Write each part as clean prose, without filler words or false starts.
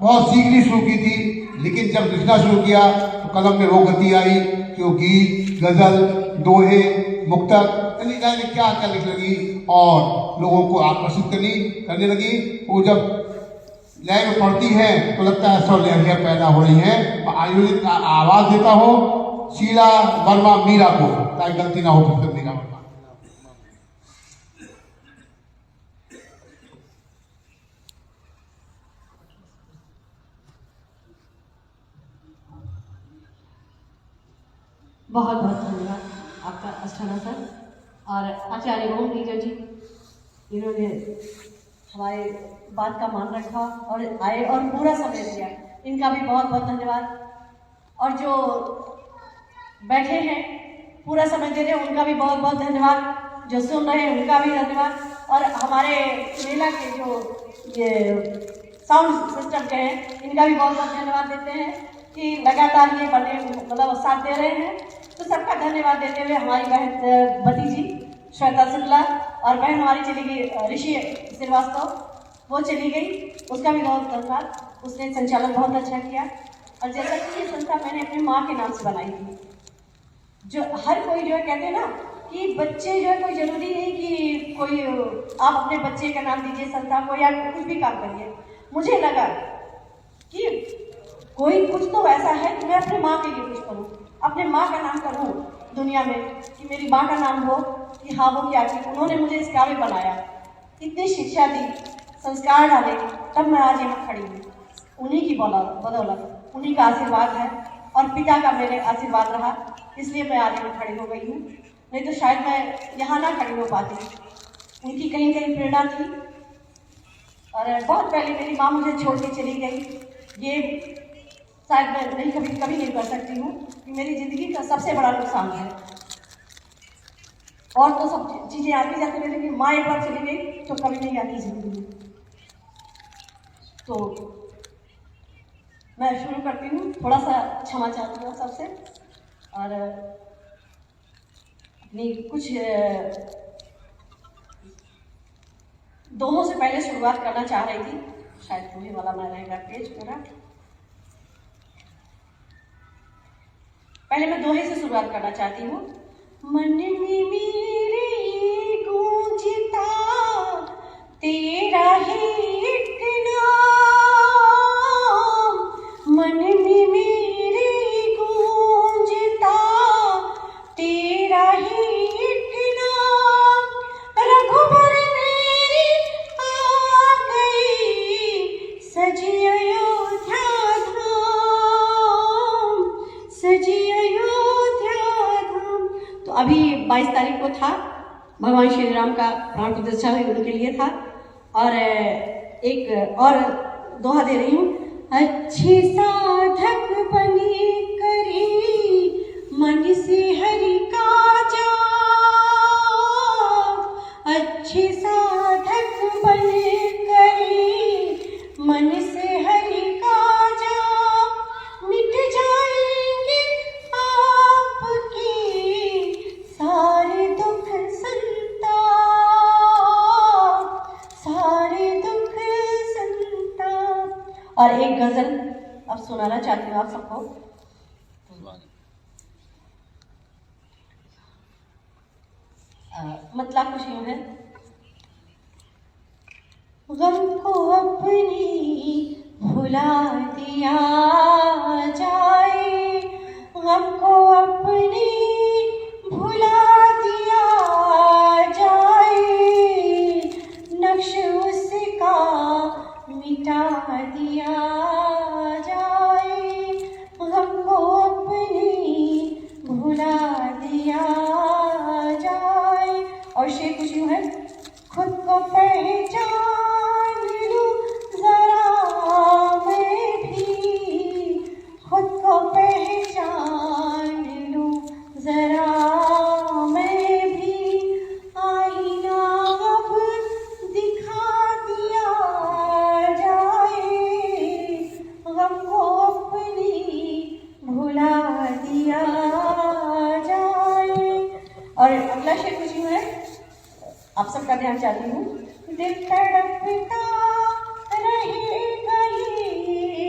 बहुत सीखनी शुरू की थी, लेकिन जब लिखना शुरू किया तो कलम में वो गति आई कि वो गीत, गजल, दोहे, मुक्तक जाने क्या क्या लिखने लगी और लोगों को आकर्षित करने लगी। वो जब लय में पढ़ती है तो लगता है सब लहरियां पैदा हो रही हैं। और आयोजित आवाज देता हो शीला वर्मा मीरा को, ताकि गलती ना हो फिर मीरा वर्मा। बहुत बहुत धन्यवाद आपका अष्टाना सर और आचार्य ओम नीरज जी, इन्होंने हमारे बात का मान रखा और आए और पूरा समय दिया, इनका भी बहुत बहुत धन्यवाद। और जो बैठे हैं पूरा समय दे रहे हैं उनका भी बहुत बहुत धन्यवाद, जो सुन रहे हैं उनका भी धन्यवाद। और हमारे मेला के जो ये साउंड सिस्टम के हैं इनका भी बहुत बहुत धन्यवाद देते हैं कि लगातार ये बने मतलब साथ दे रहे हैं। तो सबका धन्यवाद देते हुए हमारी बहन भतीजी श्वेता शुक्ला और बहन हमारी चली गई ऋषि श्रीवास्तव, वो चली गई, उसका भी बहुत धन्यवाद, उसने संचालन बहुत अच्छा किया। और जैसा कि ये संस्था मैंने अपनी माँ के नाम से बनाई थी, जो हर कोई जो है कहते हैं ना कि बच्चे जो है कोई जरूरी नहीं कि कोई आप अपने बच्चे का नाम दीजिए संस्था को या कुछ भी काम करिए। मुझे लगा कि कोई कुछ तो ऐसा है कि मैं अपने माँ के लिए कुछ करूँ, अपने माँ का नाम करूँ दुनिया में, कि मेरी माँ का नाम हो कि हाँ वो क्या की उन्होंने मुझे इस काबिल बनाया, इतनी शिक्षा दी, संस्कार डाले, तब मैं आज यहाँ खड़ी हूँ। उन्हीं की बदौलत, उन्हीं का आशीर्वाद है और पिता का मेरे आशीर्वाद रहा, इसलिए मैं आज यहाँ खड़ी हो गई हूँ। नहीं तो शायद मैं यहाँ ना खड़ी हो पाती, उनकी कहीं कहीं प्रेरणा थी। और बहुत पहले मेरी माँ मुझे छोड़ के चली गई, ये शायद मैं नहीं कभी नहीं कर सकती हूँ कि मेरी ज़िंदगी का सबसे बड़ा नुकसान है। और तो सब चीज़ें आती जाती रही, लेकिन माँ एक बार चली गई तो कभी नहीं आती ज़िंदगी में। तो मैं शुरू करती हूँ, थोड़ा सा क्षमा चाहती हूँ सबसे और अपनी कुछ दोहों से पहले शुरुआत करना चाह रही थी, शायद दोहे वाला मैं रहेगा पेज पूरा। पहले मैं दोहे से शुरुआत करना चाहती हूँ। मन में मेरे गूंजता तेरा ही एक नाम, मन में मेरे गूंजता तेरा ही एक नाम, रघुबर मेरी आ गई सजी अयोध्या धाम, सजी अभी 22 तारीख को था, भगवान श्री राम का प्राण प्रतिष्ठा हुई, उनके लिए था। और एक और दोहा दे रही हूँ। अच्छे साधक बने करी मन से हरि का जाप, अच्छे साधक बने करी मन से हरि का जाप, मिट जाएंगे आपके सारे दुख संताप, सारे दुख संताप। और एक गजल अब सुनाना चाहती हूँ आप सबको। मतलब कुछ यूं है। गम को अपनी भुला दिया जाए, गम को अपनी भुला दिया जाए, नक्श उसका मिटा दिया जाए, गम को अपनी भुला दिया जाए। और शेर कुछ यूं है। खुद को पहचान लूं जरा मैं भी, खुद को पहचान लूं जरा मैं भी, आईना अब दिखा दिया जाए, गम को अपनी भुला दिया जाए। और अगला शेर कुछ यूं है, आप सबका ध्यान चाहती हूँ। दिल तड़पता रहेगा ये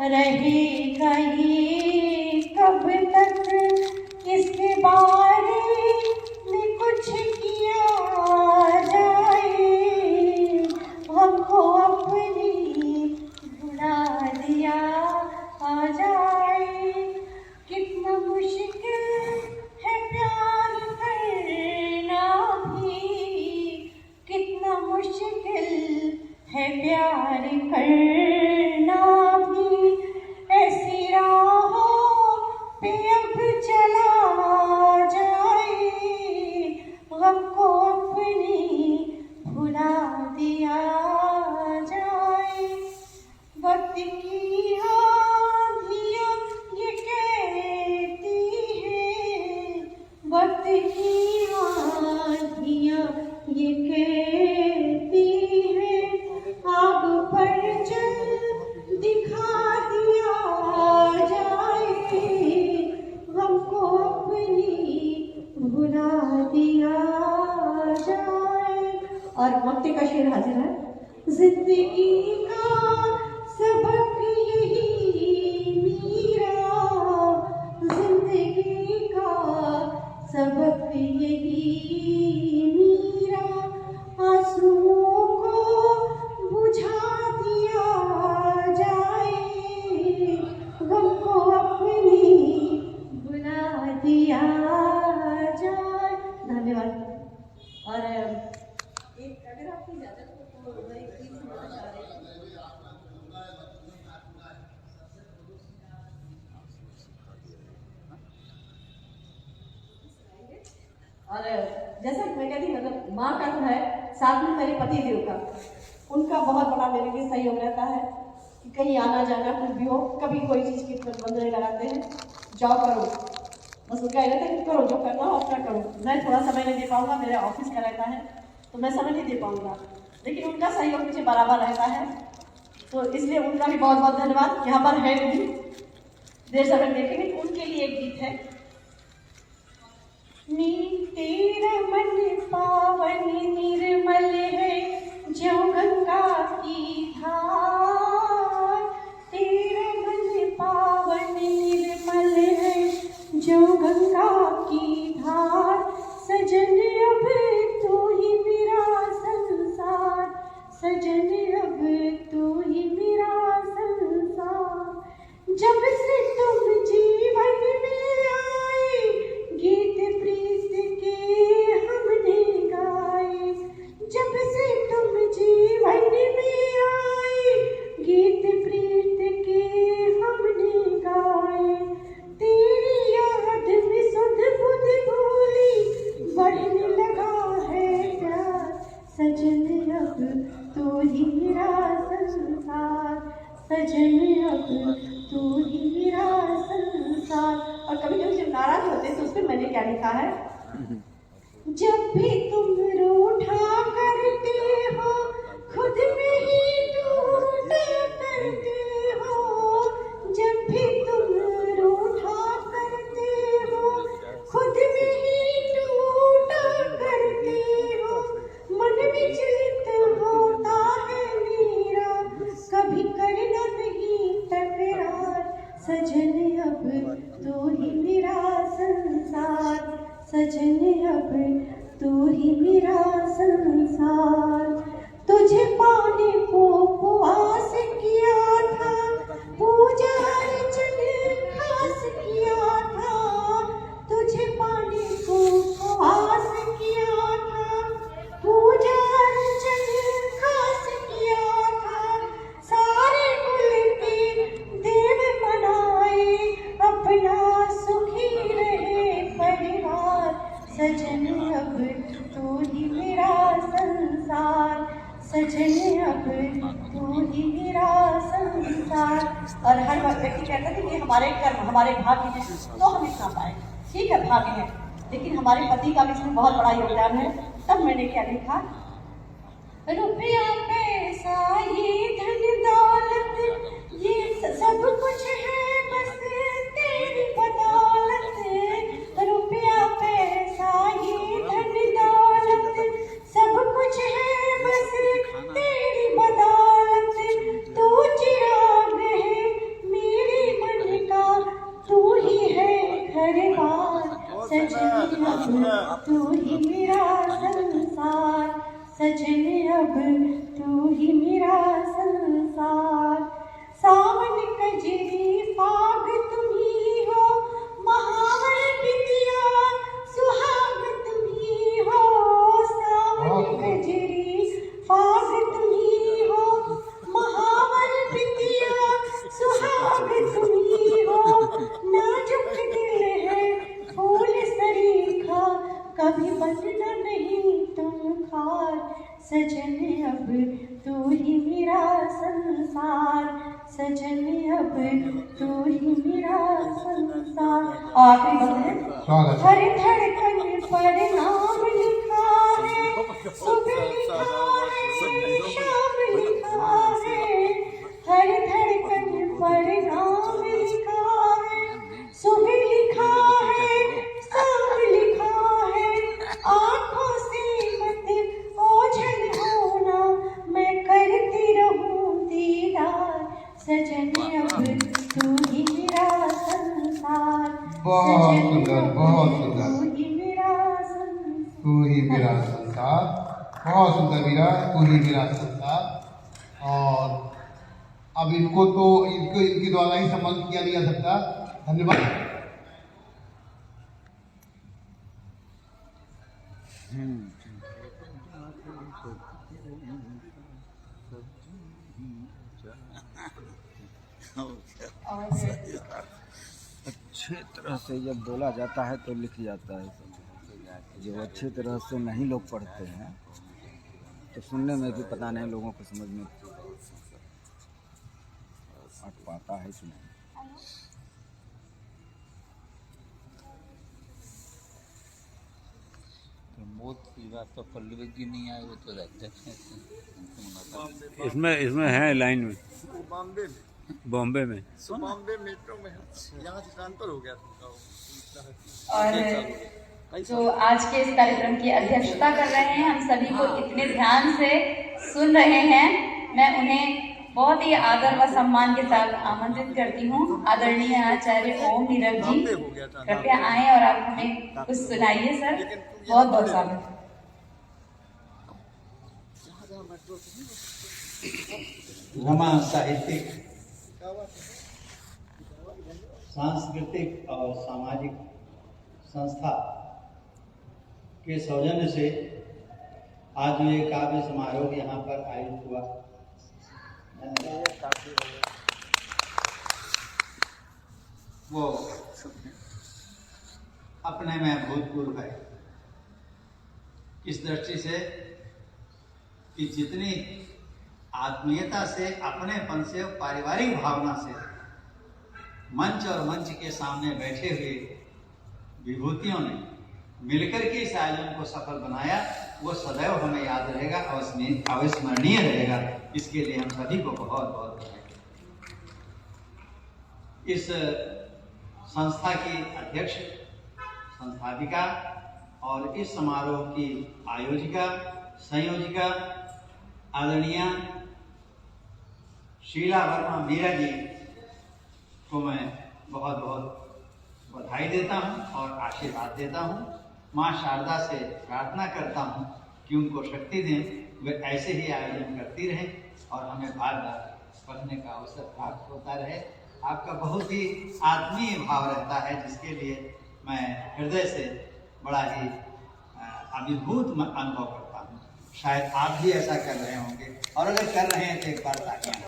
रहेगा ये कब तक, इसके बारे में कुछ किया जाए, हमको अपनी भुला दिया आ जाए। कितना मुश्किल है प्यार करना भी, कितना मुश्किल है प्यार करना भी, ऐसी राहों पे अब चला जाए, हमको अपनी भुला दिया जाए। वक्त की आंधियां ये कहती है, वक्त की आंधियां ये कहती है, आग पर जल दिखा दिया जाए, हमको अपनी भुला दिया जाए। और मक्ति का शेर हाजिर है। जिंदगी का सबक यही मीरा, जिंदगी का सबक यही मीरा, आंसुओं को बुझा दिया जाए, हमको अपनी भुला दिया जाए। धन्यवाद। और एक अगर आपकी इजाजत हो तो मैं एक गीत सुनाना चाह रही हूँ। और जैसा कि मैं कहती मतलब माँ का तो है, साथ में मेरे पति देव का, उनका बहुत बड़ा मेरे लिए सहयोग रहता है कि कहीं आना जाना कुछ भी हो, कभी कोई चीज़ की प्रतिबंध नहीं लगाते हैं, जाओ करो, बस उनका ये रहता है कि करो जो करना हो अपना करो। मैं थोड़ा समय नहीं दे पाऊँगा, मेरे ऑफिस का रहता है तो मैं समय नहीं दे पाऊँगा, लेकिन उनका सहयोग मुझे बराबर रहता है, तो इसलिए उनका भी बहुत बहुत धन्यवाद। यहाँ पर है भी, देर समय देखेंगे तो उनके लिए एक गीत है। तेरा मन पावन निर्मल है जो गंगा की धार, तेरा मन पावन निर्मल है जो गंगा की धार, सजन अब तू ही मेरा संसार, सजन अब तू ही मेरा संसार। जब से तुम जीवन में आए, गीत प्रीत के हमने गाए, जब से तुम जीवन में आए, गीत प्रीत के हमने गाए। तेरी याद में सुध बुध भूली, बढ़ने लगा है प्यार, सजन अब तू ही मेरा संसार, सजन अब तू ही मेरा संसार। और कभी कभी जब नाराज होते हैं तो उसमें मैंने क्या लिखा है, जब भी तुम रूठा करते हो, खुद में ही टूटा करते हो, जब भी तुम रूठा करते हो, खुद में ही टूटा करते हो, मन विचलित होता है मेरा, कभी करना नहीं तकरार, सजन अब तू ही मेरा संसार, सजन अब तू ही मेरा संसार। तुझे पाने को उपवास किया था, पूजा अर्चन खास किया था, तुझे पाने को उपवास किया था, पूजा अर्चन खास किया था, सारे कुल के देव बनाए, अपना सुखी रहे परिवार, सजन अब तू ही मेरा संसार, सजन अब तू ही मेरा संसार। और हर व्यक्ति कहता है कि हमारे कर्म हमारे भाग्य हैं तो हम इतना पाए, ठीक है भाग्य है, लेकिन हमारे पति का भी इसमें बहुत बड़ा योगदान है। तब मैंने क्या लिखा, रुपया पैसा ये धन दौलत ये सब कुछ है बस तेरी बदौलत, रुपया पैसा ये धन दौलत सब कुछ है बस तेरी बदौलत, तू चिराग है सजन अब तू ही मेरा संसार। सावन कजरी फाग तुम ही हो, महावर बिटिया सुहाग तुम ही हो। सावन कजरी फाग तुम ही हो, महावर बिटिया सुहाग तुम ही हो। नाजुक दिल है फूल सरीखा, कभी बनना नहीं तुम खार। सजन अब तू ही मेरा संसार, सजन अब तू ही मेरा संसार। और आखिरी बात है, हर धड़कन पर नाम लिखा है, सुबह लिखा है, शाम लिखा है। हर धड़कन पर नाम लिखा है, सुबह लिखा है, शाम लिखा है। आँखों से मत ओझल होना, मैं करती रहूं दीदार। सजन अब तू ही मेरा संसार, बहुत सुंदर, बहुत सुंदर। तू ही मेरा संसार, तू ही मेरा संसार। बहुत सुंदर मीरा, तू ही मेरा संसार। और अब इनको तो इनके द्वारा ही सम्मानित किया नहीं जा सकता। धन्यवाद। अच्छे तरह से जब बोला जाता है तो लिख जाता है। जो अच्छे तरह से नहीं लोग पढ़ते हैं तो सुनने में भी पता नहीं लोगों को समझ में अट पाता है कि नहीं। प्रमोद श्रीवास्तव पल्लवी जी नहीं आए, वो तो अध्यक्ष हैं। इसमें है लाइन में, बॉम्बे में, बॉम्बे में। बॉम्बे मेट्रो में है। यहाँ से ट्रांसफर हो गया था। और जो आज के इस कार्यक्रम की अध्यक्षता कर रहे हैं, हम सभी को इतने ध्यान से सुन रहे हैं, मैं उन्हें बहुत ही आदर व सम्मान के साथ आमंत्रित करती हूँ। आदरणीय आचार्य ओम नीरव जी, कृपया आए और आप हमें कुछ सुनाइए सर। बहुत बहुत स्वागत। रमा साहित्यिक, सांस्कृतिक और सामाजिक संस्था के सौजन्य से आज ये काव्य समारोह यहाँ पर आयोजित हुआ। वो अपने में भूतपूर्व है, इस दृष्टि से कि जितनी आत्मीयता से, अपनेपन से, पारिवारिक भावना से मंच और मंच के सामने बैठे हुए विभूतियों ने मिलकर के इस आयोजन को सफल बनाया, वो सदैव हमें याद रहेगा, अविस्मरणीय रहेगा। इसके लिए हम सभी को बहुत बहुत बधाई। इस संस्था की अध्यक्ष, संस्थापिका और इस समारोह की आयोजिका, संयोजिका आदरणीय शीला वर्मा मीरा जी को मैं बहुत बहुत बधाई देता हूं और आशीर्वाद देता हूं। माँ शारदा से प्रार्थना करता हूं कि उनको शक्ति दें, वे ऐसे ही आयोजन करती रहें और हमें बार बार पढ़ने का अवसर प्राप्त होता रहे। आपका बहुत ही आत्मीय भाव रहता है, जिसके लिए मैं हृदय से बड़ा ही अभिभूत अनुभव करता हूँ। शायद आप भी ऐसा कर रहे होंगे, और अगर कर रहे हैं तो एक बार तालियां।